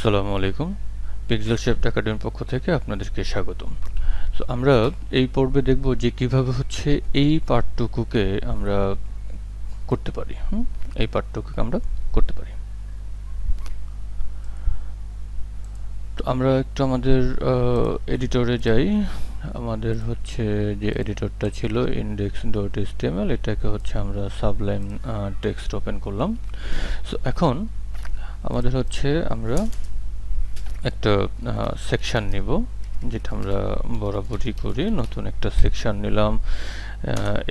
আসসালামু আলাইকুম। পিক্সেলশেফট একাডেমির পক্ষ থেকে আপনাদেরকে স্বাগতম। সো আমরা এই পর্বে দেখব যে কিভাবে হচ্ছে এই পার্টটুকুকে আমরা করতে পারি। এই পার্টটুকুকে আমরা করতে পারি। তো আমরা একটু আমাদের এডিটরে যাই। আমাদের হচ্ছে যে এডিটরটা ছিল index.html, এটাকে হচ্ছে আমরা সাবলাইম টেক্সট ওপেন করলাম। সো এখন আমাদের হচ্ছে আমরা একটা সেকশন নিব, যেটা আমরা বরাবরই করি। নতুন একটা সেকশন নিলাম।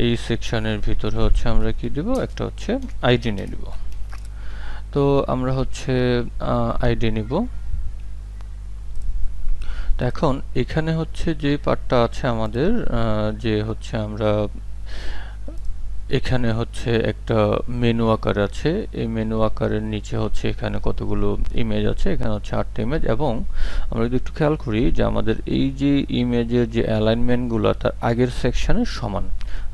এই সেকশনের ভিতরে হচ্ছে আমরা কি দেব, একটা হচ্ছে আইডি নিয়ে দেব। তো আমরা হচ্ছে আইডি নিব। তো এখন এখানে হচ্ছে যে পার্টটা আছে আমাদের, যে হচ্ছে আমরা এখানে হচ্ছে একটা মেনু আকার আছে। এই মেনু আকারের নিচে হচ্ছে এখানে কতগুলো ইমেজ আছে, এখানে হচ্ছে 8টা ইমেজ। এবং আমরা যদি একটু খেয়াল করি যে আমাদের এই যে ইমেজের যে অ্যালাইনমেন্টগুলো তার আগের সেকশনের সমান।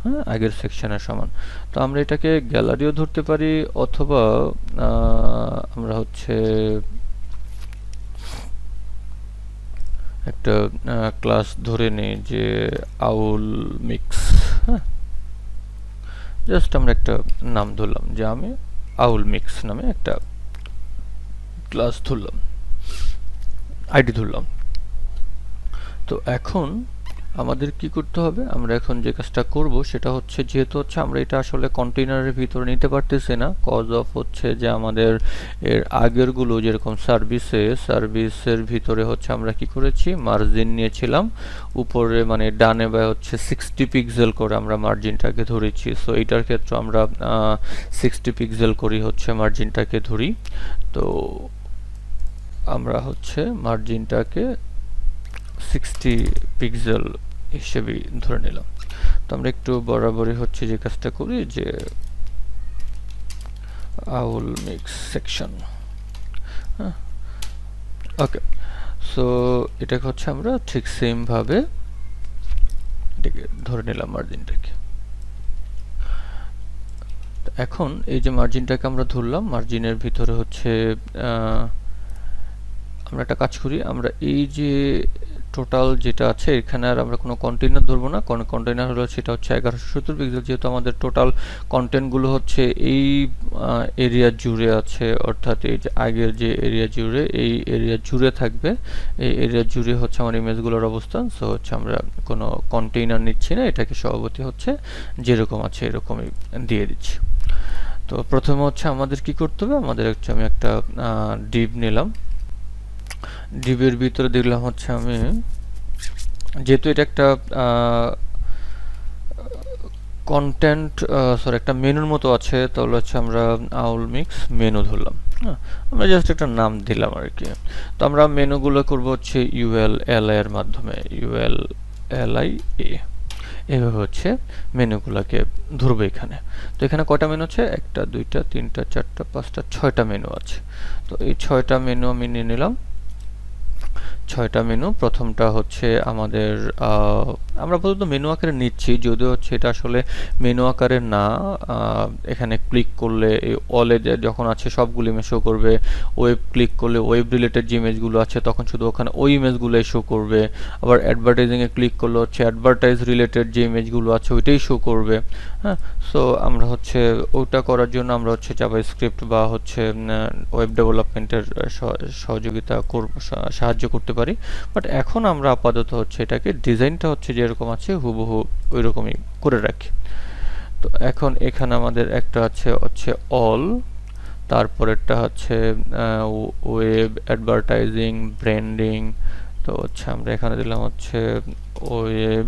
হ্যাঁ, আগের সেকশনের সমান। তো আমরা এটাকে গ্যালারিও ধরতে পারি, অথবা আমরা হচ্ছে একটা ক্লাস ধরে নিই যে আউল মিক্স। হ্যাঁ, জাস্ট আমরা একটা নাম ধরলাম যে আমি আউল মিক্স নামে একটা ক্লাস ধরলাম, আইডি ধরলাম। তো এখন আমাদের কি করতে হবে, আমরা এখন যে কাজটা করব সেটা হচ্ছে, যেহেতু হচ্ছে আমরা এটা আসলে কন্টেইনারের ভিতরে নিতে পারতেছি না, কজ অফ হচ্ছে যে আমাদের এর আগেরগুলো যেরকম সার্ভিসের ভিতরে হচ্ছে আমরা কি করেছি, মার্জিন নিয়েছিলাম উপরে, মানে ডানে বা হচ্ছে 60 পিক্সেল করে আমরা মার্জিনটাকে ধরেছি। সো এইটার ক্ষেত্রে আমরা 60 পিক্সেল করি হচ্ছে মার্জিনটাকে ধরি। তো আমরা হচ্ছে মার্জিনটাকে 60 পিক্সেল হিসেবে ধরে নিলাম। তো আমরা একটু বরাবরই হচ্ছে যে কাজটা করি, যে আউল মিক্স সেকশন। হ্যাঁ, ওকে। সো এটাকে হচ্ছে আমরা ঠিক সেম ভাবে এটাকে ধরে নিলাম মার্জিনটাকে। এখন এই যে মার্জিনটাকে আমরা ধরলাম, মার্জিনের ভিতরে হচ্ছে আমরা একটা কাজ করি, আমরা এই যে টোটাল যেটা আছে এখানে আর আমরা কোনো কন্টেইনার ধরবো না, কারণ কন্টেইনার হলো সেটা হচ্ছে 1170 পিক্সেল। যেহেতু আমাদের টোটাল কন্টেন্টগুলো হচ্ছে এই এরিয়া জুড়ে আছে, অর্থাৎ এই যে আগের যে এরিয়া জুড়ে, এই এরিয়া জুড়ে থাকবে, এই এরিয়া জুড়ে হচ্ছে আমার ইমেজগুলোর অবস্থান। সো হচ্ছে আমরা কোনো কন্টেইনার নিচ্ছি না, এটাকে সভাপতি হচ্ছে যেরকম আছে এরকমই দিয়ে দিচ্ছি। তো প্রথমে হচ্ছে আমাদের কি করতে হবে, আমাদের হচ্ছে আমি একটা ডিভ নিলাম। ডিভের ভিতরে দেখলাম হচ্ছে আমি, যেহেতু এটা একটা কন্টেন্ট সরি একটা মেনুর মতো আছে, তাহলে হচ্ছে আমরা আউল মিক্স মেনু ধরলাম। হ্যাঁ, আমরা জাস্ট একটা নাম দিলাম আর কি। তো আমরা মেনুগুলো করব হচ্ছে ULLI এর মাধ্যমে, ULLI এইভাবে হচ্ছে মেনুগুলোকে ধরবো এখানে। তো এখানে কয়টা মেনু আছে, 1টা 2টা 3টা 4টা 5টা 6টা মেনু আছে। তো এই 6টা মেনু আমি নিয়ে নিলাম। 6টা মেনু। প্রথমটা হচ্ছে আমাদের আমরা প্রথমত মেনু আকারে নিচ্ছি, যদিও হচ্ছে এটা আসলে মেনু আকারে না। এখানে ক্লিক করলে অলে যখন আছে সবগুলো ইমেজ শো করবে। ওয়েব ক্লিক করলে ওয়েব রিলেটেড যে ইমেজগুলো আছে তখন শুধু ওখানে ওই ইমেজগুলোই শো করবে। আবার অ্যাডভার্টাইজিংয়ে ক্লিক করলে হচ্ছে অ্যাডভার্টাইজ রিলেটেড যে ইমেজগুলো আছে ওইটাই শো করবে। হ্যাঁ, সো আমরা হচ্ছে ওটা করার জন্য আমরা হচ্ছে জাভাস্ক্রিপ্ট বা হচ্ছে ওয়েব ডেভেলপমেন্টের সহযোগিতা সাহায্য করতে পারি। বাট এখন আমরা আপাতত হচ্ছে এটাকে ডিজাইনটা হচ্ছে যেরকম আছে হুবহু ওই রকমই করে রাখি। তো এখন এখানে আমাদের একটা আছে হচ্ছে অল, তারপরেরটা হচ্ছে ওয়েব, অ্যাডভার্টাইজিং, ব্র্যান্ডিং। তো হচ্ছে আমরা এখানে দিলাম হচ্ছে ওয়েব,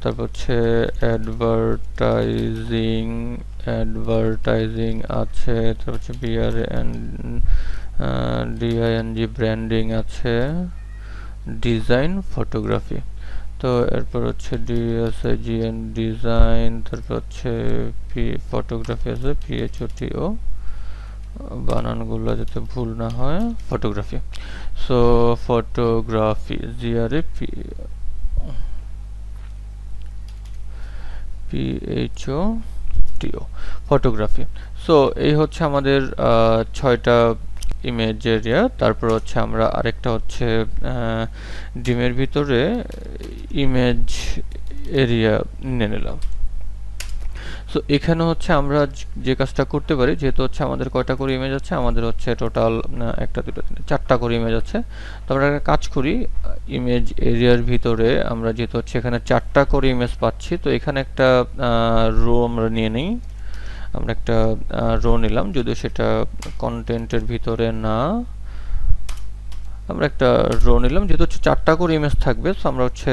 তারপর হচ্ছে অ্যাডভার্টাইজিং আছে, তারপর হচ্ছে DING ব্র্যান্ডিং আছে, ডিজাইন ফটোগ্রাফি। তো এরপর হচ্ছে DSIGN ডিজাইন, তারপর হচ্ছে ফটোগ্রাফি আছে, PHOTO, বানানগুলো যাতে ভুল না হয়, photography. So photography PHOTO photography. So এই হচ্ছে আমাদের 6টা ইমেজ এরিয়া, তারপর হচ্ছে আমরা আরেকটা হচ্ছে ডিমের ভিতরে ইমেজ এরিয়া নিয়ে নিলাম। সো এখানে হচ্ছে আমরা যে কাজটা করতে পারি, যেহেতু হচ্ছে আমাদের কয়টা করে ইমেজ আছে, আমাদের হচ্ছে টোটাল একটা দুটো তিনটে চারটা করে ইমেজ আছে। তো আমরা একটা কাজ করি, ইমেজ এরিয়ার ভিতরে আমরা যেহেতু হচ্ছে এখানে চারটা করে ইমেজ পাচ্ছি, তো এখানে একটা রো আমরা নিয়ে নিই। আমরা একটা রো নিলাম, যদিও সেটা কন্টেন্টের ভিতরে না, আমরা একটা রো নিলাম। যেহেতু হচ্ছে চারটা করে ইমেজ থাকবে, তো আমরা হচ্ছে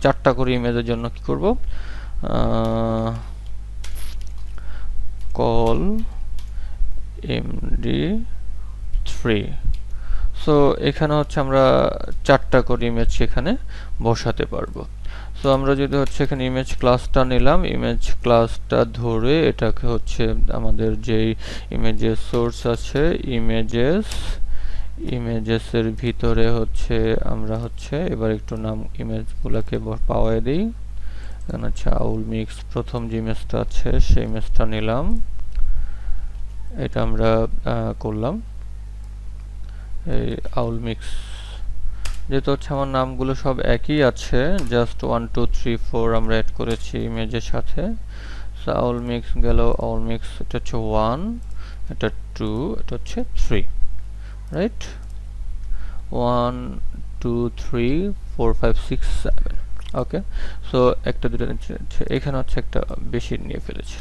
চারটা করে ইমেজের জন্য কি করব, call md3। সো এখানে হচ্ছে আমরা চারটা করে ইমেজ সেখানে বসাতে পারবো। সো আমরা যদি হচ্ছে এখানে ইমেজ ক্লাসটা নিলাম, ইমেজ ক্লাসটা ধরে এটাকে হচ্ছে আমাদের যেই ইমেজের সোর্স আছে ইমেজেসের ভিতরে হচ্ছে আমরা হচ্ছে এবার একটু নাম ইমেজগুলোকে পাওয়াই দিই। এখানে হচ্ছে আউল মিক্স প্রথম যে ইমেজটা আছে সেই ইমেজটা নিলাম, এটা আমরা করলাম এই আউল মিক্স। যেহেতু হচ্ছে আমার নামগুলো সব একই আছে, জাস্ট 1 2 3 4 আমরা অ্যাড করেছি ইমেজের সাথে। সো আউল মিক্স গেল, আউল মিক্স এটা হচ্ছে 1, এটা 2, এটা হচ্ছে 3, রাইট? 1 2 3 4 5 6 7। ওকে, সো একটা দুটো এখানে হচ্ছে একটা বেশি নিয়ে ফেলেছি।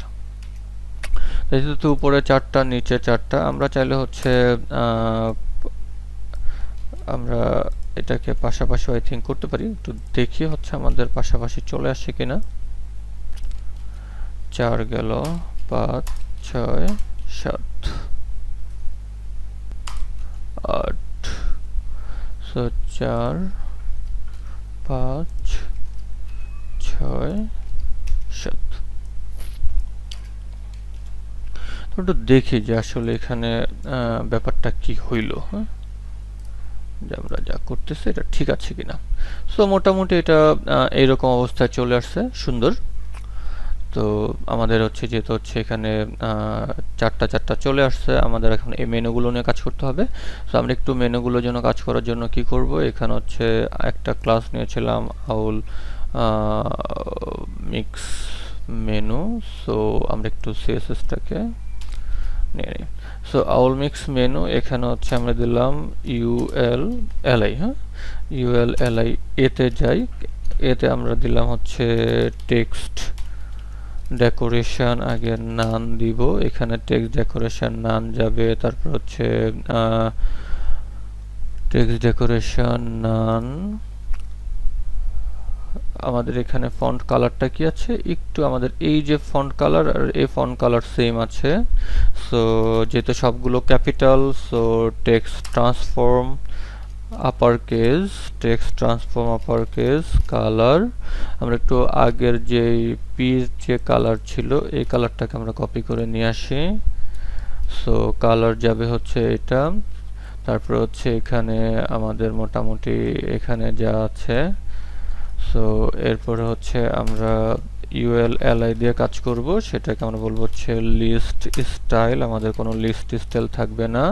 যেহেতু উপরে চারটা নিচে চারটা, আমরা চাইলে হচ্ছে আমরা এটাকে পাশাপাশি আই থিঙ্ক করতে পারি। একটু দেখি হচ্ছে আমাদের পাশাপাশি চলে আসছে কিনা। 4 গেল, 5 6 7 8। সো 4 5 6 7। একটু দেখি যে আসলে এখানে ব্যাপারটা কি হইল, হ্যাঁ, যে আমরা যা করতেছি এটা ঠিক আছে কিনা। সো মোটামুটি এটা এইরকম অবস্থায় চলে আসছে, সুন্দর। তো আমাদের হচ্ছে যেহেতু হচ্ছে এখানে চারটা চারটা চলে আসছে, আমাদের এখন এই মেনুগুলো নিয়ে কাজ করতে হবে। সো আমরা একটু মেনুগুলোর জন্য কাজ করার জন্য কি করব, এখানে হচ্ছে একটা ক্লাস নিয়েছিলাম আউল মিক্স মেনু। সো আমরা একটু সিএসএসটাকে নিয়ে নিই। সো আউল মিক্স মেনু, এখানে হচ্ছে আমরা দিলাম ULLI, হ্যাঁ, ULLI এতে যাই, এতে আমরা দিলাম হচ্ছে টেক্সট ডেকোরেশন, আগে নান দিব, এখানে টেক্সট ডেকোরেশন নান যাবে, তারপর হচ্ছে টেক্সট ডেকোরেশন নান। আমাদের এখানে ফন্ট কালারটা কি আছে, একটু আমাদের এই যে ফন্ট কালার আর এই ফন্ট কালার সেম আছে। সো যেহেতু সবগুলো capital, so text transform upper case, text transform upper case, colour আমরা একটু আগের যে পির যে কালার ছিল এই কালারটাকে আমরা কপি করে নিয়ে আসি। সো কালার যাবে হচ্ছে এটা, তারপর হচ্ছে এখানে আমাদের মোটামুটি এখানে যা আছে। সো এরপরে হচ্ছে আমরা ULLI দিয়ে কাজ করব, সেটাকে আমরা বলবো হচ্ছে লিস্ট স্টাইল। আমাদের কোনো লিস্ট স্টাইল থাকবে না,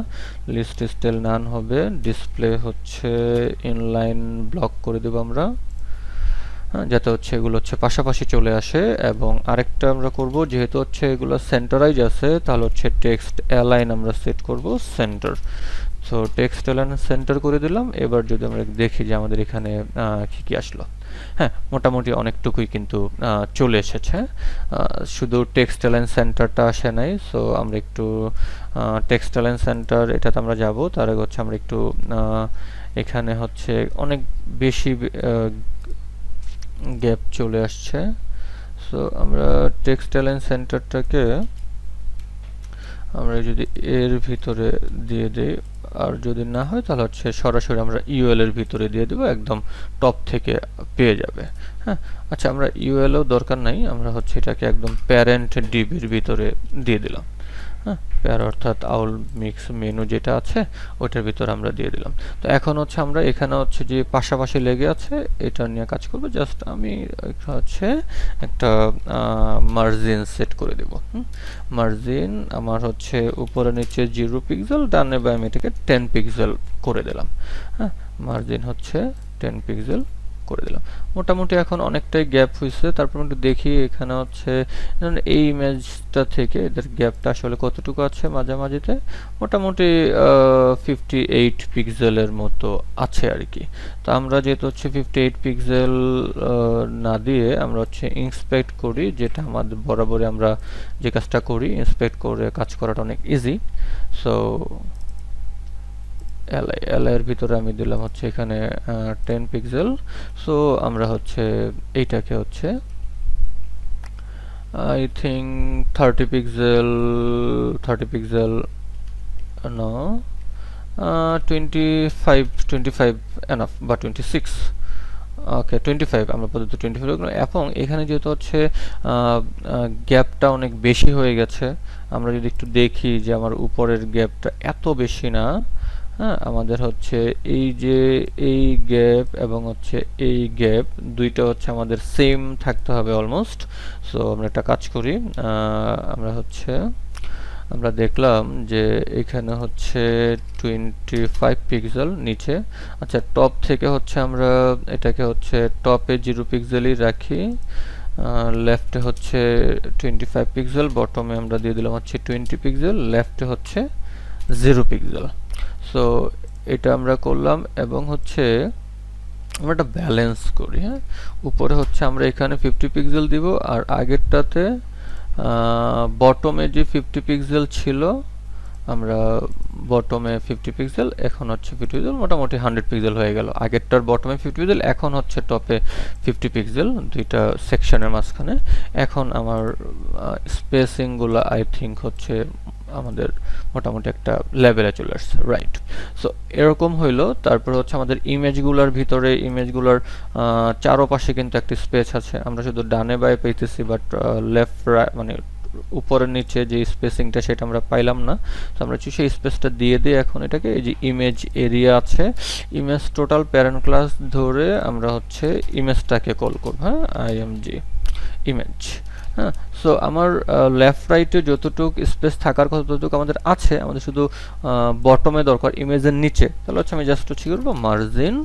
লিস্ট স্টাইল নান হবে। ডিসপ্লে হচ্ছে ইনলাইন ব্লক করে দেব আমরা, যাতে হচ্ছে এগুলো হচ্ছে পাশাপাশি চলে আসে। এবং আরেকটা আমরা করব, যেহেতু হচ্ছে এগুলো সেন্টারাইজ আছে, তাহলে হচ্ছে টেক্সট অ্যালাইন আমরা সেট করব centre. So text align centre করে দিলাম। এবার যদি আমরা দেখি যে আমাদের এখানে কি কি আসলো, হ্যাঁ, মোটামুটি অনেকটুকুই কিন্তু চলে এসেছে, শুধু টেক্সট অ্যালাইন সেন্টারটা আসে নাই। সো আমরা একটু টেক্সট অ্যালাইন সেন্টার এটাতে আমরা যাব, তার আগে হচ্ছে আমরা একটু এখানে হচ্ছে অনেক বেশি গ্যাপ চলে আসছে। সো আমরা টেক্সট অ্যালাইন সেন্টারটাকে আমরা যদি এর ভিতরে দিয়ে দেই, আর যদি না হয় তাহলে হচ্ছে সরাসরি আমরা UL এর ভিতরে দিয়ে দেবো, একদম টপ থেকে পেয়ে যাবে। হ্যাঁ, আচ্ছা, আমরা UL ও দরকার নাই, আমরা হচ্ছে এটাকে একদম প্যারেন্ট ডিবির ভিতরে দিয়ে দিলাম। হ্যাঁ, পেয়ার অর্থাৎ আউল মিক্স মেনু যেটা আছে ওইটার ভিতরে আমরা দিয়ে দিলাম। তো এখন হচ্ছে আমরা এখানে হচ্ছে যে পাশাপাশি লেগে আছে এটা নিয়ে কাজ করব। জাস্ট আমি হচ্ছে একটা মার্জিন সেট করে দেব। মার্জিন আমার হচ্ছে উপরে নিচে 0 পিক্সেল, ডানে বামে আমি এটাকে 10 পিক্সেল করে দিলাম। হ্যাঁ, মার্জিন হচ্ছে 10 পিক্সেল করে দিলাম। মোটামুটি এখন অনেকটাই গ্যাপ হয়েছে। তারপর একটু দেখি এখানে হচ্ছে এই ইমেজটা থেকে এদের গ্যাপটা আসলে কতটুকু আছে মাঝামাঝিতে। মোটামুটি 58 পিক্সেলের মতো আছে আর কি। তো আমরা যেহেতু হচ্ছে 58 পিক্সেল না দিয়ে আমরা হচ্ছে ইন্সপেক্ট করি, যেটা আমাদের বরাবরই আমরা যে কাজটা করি, ইন্সপেক্ট করে কাজ করাটা অনেক ইজি। সো এলআই এর ভিতরে আমি দিলাম হচ্ছে এখানে 10 পিক্সেল। সো আমরা হচ্ছে এইটাকে হচ্ছে I think 30 pixel, 30 pixel no 25 enough, বা 26, ওকে 25 আমরা পদ্ধতি 25 রাখলাম। এবং এখানে যেহেতু হচ্ছে গ্যাপটা অনেক বেশি হয়ে গেছে, আমরা যদি একটু দেখি যে আমার উপরের গ্যাপটা এত বেশি না। হ্যাঁ, আমাদের হচ্ছে এই যে এই গ্যাপ এবং হচ্ছে এই গ্যাপ দুইটা হচ্ছে আমাদের সেম থাকতে হবে অলমোস্ট। সো আমরা একটা কাজ করি, আমরা দেখলাম যে এখানে হচ্ছে 25 পিক্সেল নিচে। আচ্ছা, টপ থেকে হচ্ছে আমরা এটাকে হচ্ছে টপে 0 পিক্সেলই রাখি, লেফটে হচ্ছে 25 পিক্সেল, বটমে আমরা দিয়ে দিলাম হচ্ছে 20 পিক্সেল, লেফটে হচ্ছে 0 পিক্সেল। সো এটা আমরা করলাম এবং হচ্ছে আমরা একটা ব্যালেন্স করি। হ্যাঁ, উপরে হচ্ছে আমরা এখানে 50 পিক্সেল দিব, আর আগেরটাতে বটমে যে 50 পিক্সেল ছিল আমরা বটমে 50 পিক্সেল, এখন হচ্ছে 50 পিক্সেল, মোটামুটি 100 পিক্সেল হয়ে গেল। আগেরটার বটমে 50 পিক্সেল, এখন হচ্ছে টপে 50 পিক্সেল, দুইটা সেকশনের মাঝখানে। এখন আমার স্পেসিংগুলো আই থিঙ্ক হচ্ছে আমাদের মোটামুটি একটা লেভেলে চলে আসছে, রাইট। সো এরকম হইলো। তারপর হচ্ছে আমাদের ইমেজগুলোর ভিতরে, ইমেজগুলোর চারপাশে কিন্তু একটা স্পেস আছে। আমরা শুধু ডানে বায়ে পাইতেছি, বাট লেফট মানে উপরের নিচে যে স্পেসিংটা সেটা আমরা পাইলাম না। তো আমরা সেই স্পেসটা দিয়ে দিই এখন এটাকে। এই যে ইমেজ এরিয়া আছে, ইমেজ টোটাল প্যারেন্ট ক্লাস ধরে আমরা হচ্ছে ইমেজটাকে কল করব। হ্যাঁ, আইএমজি ইমেজ। হ্যাঁ, সো আমার লেফট রাইটে যতটুকু স্পেস থাকার কথা ততটুকু আমাদের আছে, আমাদের শুধু বটমে দরকার ইমেজের নিচে। তাহলে হচ্ছে আমি জাস্ট হচ্ছে কি করবো, মার্জিন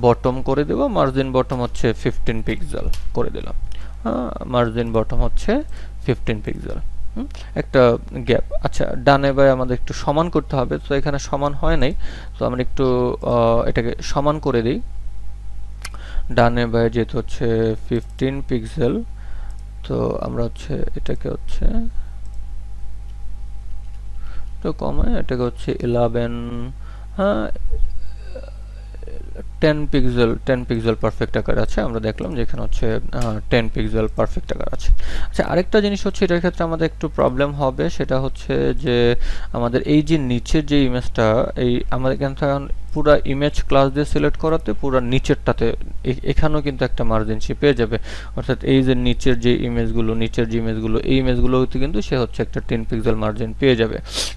বটম করে দেবো। মার্জিন বটম হচ্ছে 15 পিক্সেল করে দিলাম। হ্যাঁ, মার্জিন বটম হচ্ছে 15 পিক্সেল, একটা গ্যাপ। আচ্ছা, ডানে বায়ে আমাদের একটু সমান করতে হবে, তো এখানে সমান হয় নাই। তো আমরা একটু এটাকে সমান করে দিই। ডানে বায়ে যেহেতু হচ্ছে 15 পিক্সেল, তো আমরা হচ্ছে এটাকে হচ্ছে একটু কমায়, এটাকে হচ্ছে 11, হ্যাঁ 10 পিক্সেল পারফেক্ট আকার আছে। আমরা দেখলাম যে এখানে হচ্ছে 10 পিক্সেল পারফেক্ট আকার আছে। আচ্ছা, আরেকটা জিনিস হচ্ছে এটার ক্ষেত্রে আমাদের একটু প্রবলেম হবে, সেটা হচ্ছে যে আমাদের এই যে নিচের যে ইমেজটা, এই আমাদের এখানে পুরো ইমেজ ক্লাস দিয়ে সিলেক্ট করাতে পুরো নিচেরটাতে এখানেও কিন্তু একটা মার্জিন সে পেয়ে যাবে। অর্থাৎ এই যে নিচের যে ইমেজগুলো, এই ইমেজগুলোতে কিন্তু সে হচ্ছে একটা 10 পিক্সেল মার্জিন পেয়ে যাবে।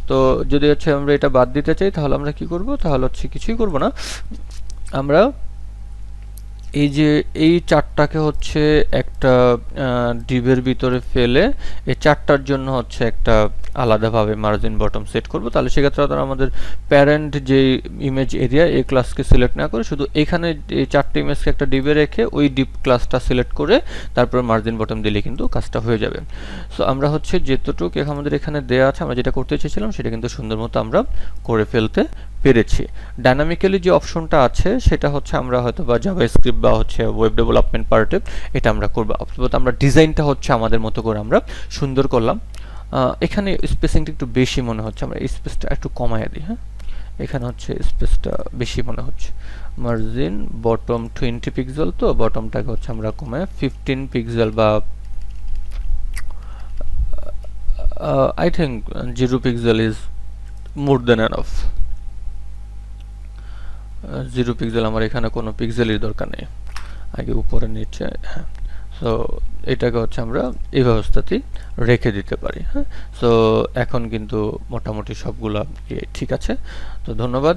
তো যদি হচ্ছে আমরা এটা বাদ দিতে চাই তাহলে আমরা কি করব, তাহলে হচ্ছে কিছুই করব না, আমরা এই যে এই চারটাকে হচ্ছে একটা ডিভের ভিতরে ফেলে এই চারটার জন্য হচ্ছে একটা আলাদাভাবে মার্জিন বটম সেট করব। তাহলে সেক্ষেত্রে আমাদের প্যারেন্ট যে ইমেজ এরিয়া এই ক্লাসকে সিলেক্ট না করে শুধু এখানে এই চারটে ইমেজকে একটা ডিভে রেখে ওই ডিভ ক্লাসটা সিলেক্ট করে তারপর মার্জিন বটম দিলে কিন্তু কাজটা হয়ে যাবে। সো আমরা হচ্ছে যেতটুকু আমাদের এখানে দেওয়া আছে, আমরা যেটা করতে চেয়েছিলাম সেটা কিন্তু সুন্দর মতো আমরা করে ফেলতে পেরেছি। ডাইনামিক্যালি যে অপশনটা আছে সেটা হচ্ছে আমরা হয়তো বা জাভাস্ক্রিপ্ট বা হচ্ছে ওয়েব ডেভেলপমেন্ট পার্টে এটা আমরা করব। অথবা আমরা ডিজাইনটা হচ্ছে আমাদের মতো করে আমরা সুন্দর করলাম। এখানে স্পেসিংটা একটু বেশি মনে হচ্ছে, আমরা স্পেসটা একটু কমায় দিই। হ্যাঁ, এখানে হচ্ছে স্পেসটা বেশি মনে হচ্ছে। মার্জিন বটম 20 পিক্সেল, তো বটমটাকে হচ্ছে আমরা কমায় 15 পিক্সেল বা I think 0 pixel is more than enough. 0 pixel, আমার এখানে কোনো পিক্সেলের দরকার নেই, আগে উপরে নিচে। হ্যাঁ, সো সো এটাকে হচ্ছে আমরা এই ব্যবস্থাতেই রেখে দিতে পারি। হ্যাঁ, সো এখন কিন্তু মোটামুটি সবগুলা ঠিক আছে। তো ধন্যবাদ।